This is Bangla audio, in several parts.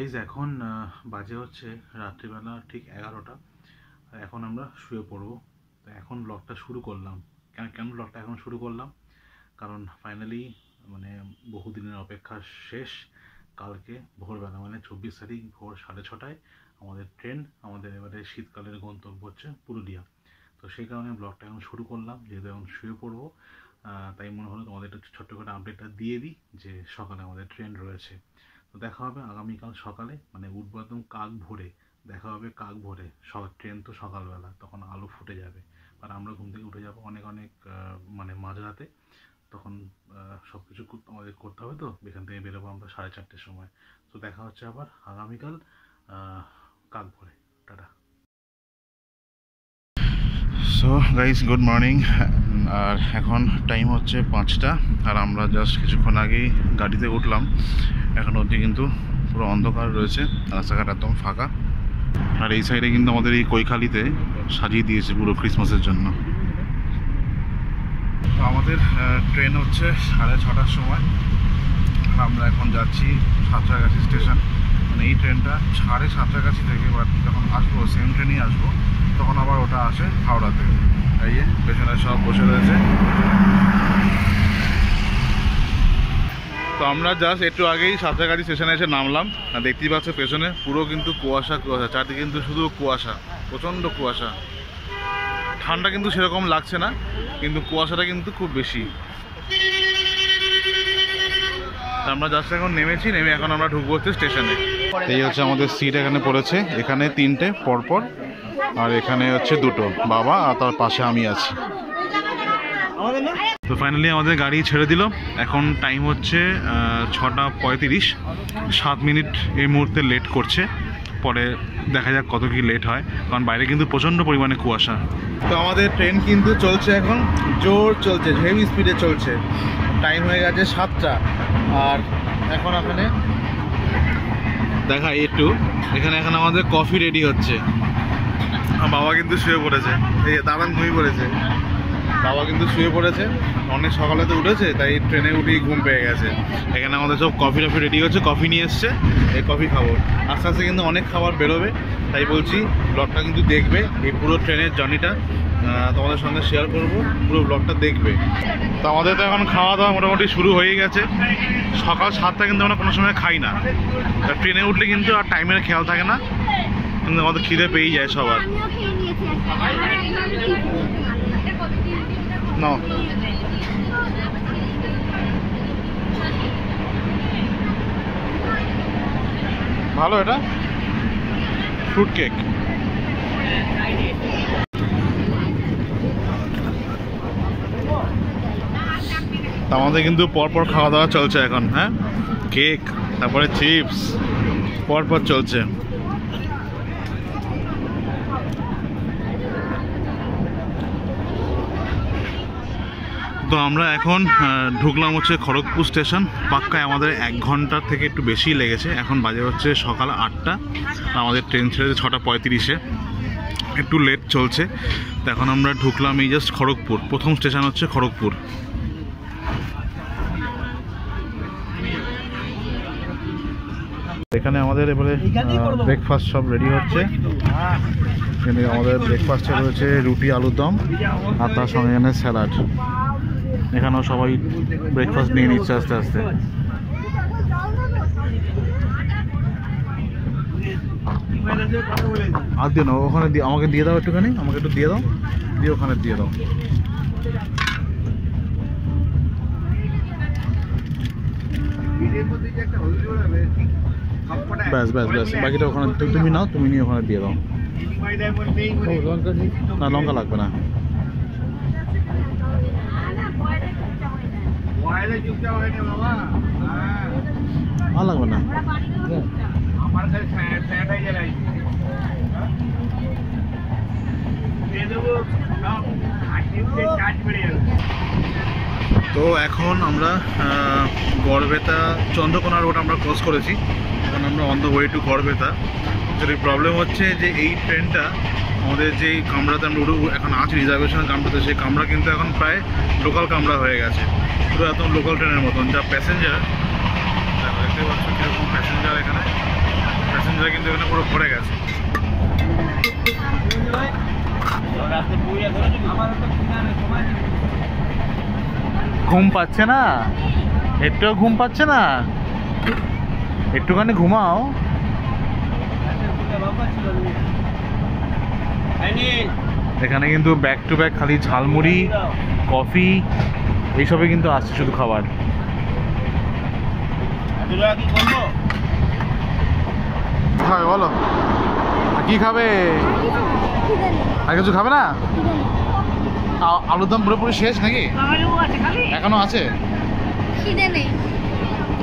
গাইজ এখন বাজে হচ্ছে রাত্রিবেলা ঠিক 11টা। এখন আমরা শুয়ে পড়বো। তো এখন ব্লগটা শুরু করলাম। কেন ব্লগটা এখন শুরু করলাম? কারণ ফাইনালি মানে বহুদিনের অপেক্ষা শেষ। কালকে ভোরবেলা মানে 24 তারিখ ভোর 6:30টায় আমাদের ট্রেন। আমাদের এবারে শীতকালের গন্তব্য হচ্ছে পুরুলিয়া। তো সেই কারণে ব্লগটা এখন শুরু করলাম, যেহেতু এখন শুয়ে পড়বো। তাই মনে হলো তোমাদের একটু ছোট্ট করে আপডেটটা দিয়ে দিই যে সকালে আমাদের ট্রেন রয়েছে। তো দেখা হবে আগামীকাল সকালে, মানে উঠবো একদম কাক ভোরে। দেখা হবে কাক ভোরে। ট্রেন তো সকালবেলা, তখন আলো ফুটে যাবে। আর আমরা ঘুম থেকে উঠে যাবো অনেক মানে মাঝরাতে। তখন সব কিছু আমাদের করতে হবে। তো এখান থেকে বেরোবো আমরা 4:30টার সময়। তো দেখা হচ্ছে আবার আগামীকাল কাক ভোরে। Ta ta. So guys, good morning. আর এখন টাইম হচ্ছে 5টা। আর আমরা জাস্ট কিছুক্ষণ আগেই গাড়িতে উঠলাম। এখন অবধি কিন্তু পুরো অন্ধকার রয়েছে, রাস্তাঘাট একদম ফাঁকা। আর এই সাইডে কিন্তু আমাদের এই কৈখালিতে সাজিয়ে দিয়েছে পুরো ক্রিসমাসের জন্য। তো আমাদের ট্রেন হচ্ছে 6:30টার সময়। আমরা এখন যাচ্ছি সাঁতরাগাছি স্টেশন। মানে এই ট্রেনটা ছাড়ে সাঁতরাগাছি থেকে, বাট যখন আসবো সেম ট্রেনেই আসবো, তখন আবার ওটা আসে হাওড়াতে। এই যে পেছনে সব বসে রয়েছে। তো আমরা জাস্ট একটু আগেই সাঁতরাগাছি স্টেশনে এসে নামলাম। আর দেখতেই পাচ্ছ পেছনে পুরো কিন্তু কুয়াশা, চারদিকে কিন্তু শুধু কুয়াশা, প্রচণ্ড কুয়াশা। ঠান্ডা কিন্তু সেরকম লাগছে না, কিন্তু কুয়াশাটা কিন্তু খুব বেশি। আমরা জাস্ট এখন নেমেছি, নেমে এখন আমরা ঢুকবো হচ্ছে স্টেশনে। এই হচ্ছে আমাদের সিট এখানে পড়েছে। এখানে 3টে পরপর, আর এখানে হচ্ছে 2টো, বাবা আর তার পাশে আমি আছি। তো ফাইনালি আমাদের গাড়ি ছেড়ে দিল। এখন টাইম হচ্ছে 6:35। 7 মিনিট এই মুহূর্তে লেট করছে। পরে দেখা যাক কত কি লেট হয়, কারণ বাইরে কিন্তু প্রচণ্ড পরিমাণে কুয়াশা। তো আমাদের ট্রেন কিন্তু চলছে, এখন জোর চলছে, হেভি স্পিডে চলছে। টাইম হয়ে গেছে 7টা। আর এখন এখানে দেখা একটু, এখানে এখন আমাদের কফি রেডি হচ্ছে। বাবা কিন্তু শুয়ে পড়েছে, এই দাদান ঘুমিয়ে পড়েছে। বাবা কিন্তু শুয়ে পড়েছে, অনেক সকালে তো উঠেছে, তাই ট্রেনে উঠেই ঘুম পেয়ে গেছে। এখানে আমাদের সব কফি রেডি হচ্ছে, কফি নিয়ে এসছে, এই কফি খাবো। আস্তে আস্তে কিন্তু অনেক খাবার বেরোবে, তাই বলছি ব্লগটা কিন্তু দেখবে। এই পুরো ট্রেনের জার্নিটা তোমাদের সঙ্গে শেয়ার করবো, পুরো ব্লগটা দেখবে। তো আমাদের তো এখন খাওয়া দাওয়া মোটামুটি শুরু হয়ে গেছে। সকাল 7টা কিন্তু আমরা কোনো সময় খাই না। ট্রেনে উঠলে কিন্তু আর টাইমের খেয়াল থাকে না, কিন্তু আমাদের খিদে পেয়েই যায় সবার। না ভালো, এটা ফ্রুট কেক। আমাদের কিন্তু পরপর খাওয়া দাওয়া চলছে এখন। হ্যাঁ, কেক, তারপরে চিপস, পরপর চলছে। তো আমরা এখন ঢুকলাম হচ্ছে খড়গপুর স্টেশন। পাক্কায় আমাদের 1 ঘন্টার থেকে একটু বেশি লেগেছে। এখন বাজে হচ্ছে সকাল 8টা। আমাদের ট্রেন ছেড়েছে 6:35-এ, একটু লেট চলছে। তো এখন আমরা ঢুকলাম এই জাস্ট খড়গপুর। প্রথম স্টেশন হচ্ছে খড়গপুর। এখানে আমাদের এবারে ব্রেকফাস্ট সব রেডি হচ্ছে। এখানে আমাদের ব্রেকফাস্টে রয়েছে রুটি, আলুর দম, আর তার সঙ্গে এখানে স্যালাড। এখানেও সবাই ব্রেকফাস্ট নিয়ে নিচ্ছে আস্তে আস্তে। আর দিয়ে নাও, ওখানে দিয়ে আমাকে দিয়ে দাও একটুখানি, আমাকে একটু দিয়ে দাও, দিয়ে ওখানে দিয়ে দাও। ব্যাস ব্যাস ব্যাস, বাকিটা ওখানে তুমি নাও, তুমি নিয়ে ওখানে দিয়ে দাও। না, লঙ্কা লাগবে না। আর লাগবে না। তো এখন আমরা গড়বেতা চন্দ্রকোনা রোড আমরা ক্রস করেছি। এখন আমরা on the way to Garhbeta. যদি প্রবলেম হচ্ছে যে এই ট্রেনটা আমাদের যেই কামরাতে আমরা এখন আছি রিজার্ভেশনের কামরাতে, সেই কামরা কিন্তু এখন প্রায় লোকাল কামরা হয়ে গেছে, পুরো একদম লোকাল ট্রেনের মতন। যা প্যাসেঞ্জার দেখতে পাচ্ছ কীরকম প্যাসেঞ্জার এখানে। প্যাসেঞ্জার কিন্তু এখানে পুরো ভরে গেছে। ঘুম পাচ্ছে না? একটুও ঘুম পাচ্ছে না? একটুখানি ঘুমাও। এখানে কিন্তু ব্যাক টু ব্যাক খালি ঝালমুড়ি, কফি এইসবে কিন্তু আসছে শুধু খাবার। খাবে বলো, কি খাবে? আর কিছু খাবে না? আলুর দম পুরোপুরি শেষ নাকি? এখনো আছে?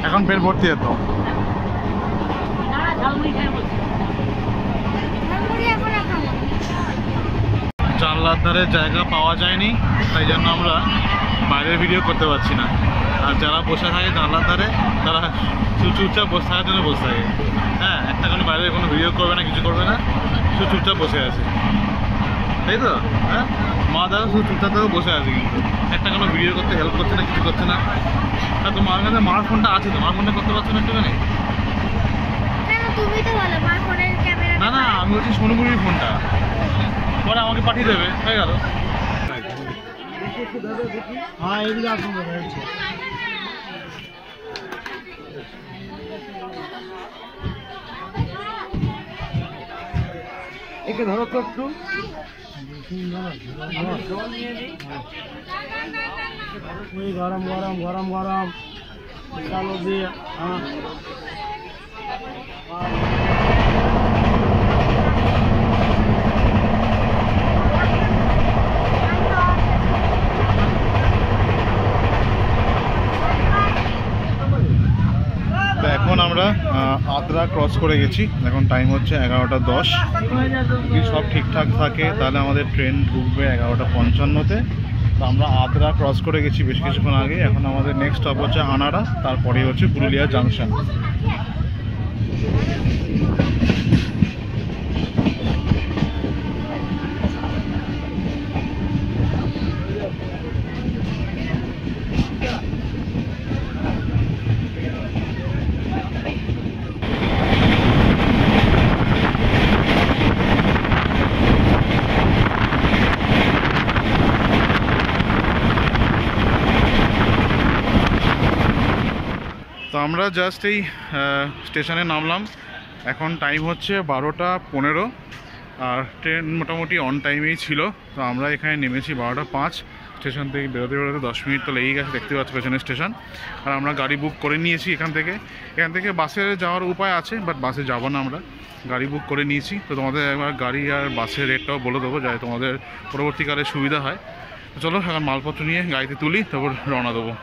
এখন পেট ভর্তি যেত। জানলার ধারে জায়গা পাওয়া যায়নি, তাই জন্য আমরা বাইরের ভিডিও করতে পারছি না। আর যারা বসে থাকে জানলার ধারে তারা চুপচাপ বসে থাকার জন্য বসে থাকে। হ্যাঁ, একটা কোনো বাইরে কোনো ভিডিও করবে না, কিছু করবে না, শুধু চুপচাপ বসে আছে, তাই তো? হ্যাঁ, মা দাদা শুধু চুপচাপ বসে আছে, কিন্তু একটা কোনো ভিডিও করতে হেল্প করছে না, কিছু করছে না। আর তো মার কাছে মার ফোনটা আছে, তো মার ফোনটা করতে পারছো না একটুখানি? না না, আমি বলছি সোনুপুরির ফোনটা, পরে আমাকে পাঠিয়ে দেবে, হয়ে গেল। হ্যাঁ, এগুলো আসুন। একে ধরো তো একটু, গরম গরম গরম গরম চালো দিয়ে। হ্যাঁ, তো এখন আমরা আদ্রা ক্রস করে গেছি। এখন টাইম হচ্ছে 11:10। যদি সব ঠিকঠাক থাকে তাহলে আমাদের ট্রেন ঢুকবে 11:55-তে। তো আমরা আদ্রা ক্রস করে গেছি বেশ কিছুক্ষণ আগে। এখন আমাদের নেক্সট স্টপ হচ্ছে আনাড়া, তারপরে হচ্ছে পুরুলিয়া জাংশন। তো আমরা জাস্ট এই স্টেশনে নামলাম। এখন টাইম হচ্ছে 12:15, আর ট্রেন মোটামুটি অন টাইমেই ছিল। তো আমরা এখানে নেমেছি 12:05। স্টেশন থেকে বেরোতে বেরোতে 10 মিনিট তো লেগেই গেছে, দেখতে পাচ্ছি পেছনের স্টেশন। আর আমরা গাড়ি বুক করে নিয়েছি এখান থেকে বাসে যাওয়ার উপায় আছে, বাট বাসে যাব না, আমরা গাড়ি বুক করে নিয়েছি। তো তোমাদের একবার গাড়ি আর বাসের রেটটাও বলে দেবো, যাতে তোমাদের পরবর্তীকালে সুবিধা হয়। চলো এখন মালপত্র নিয়ে গাড়িতে তুলি, তারপর রওনা দেবো।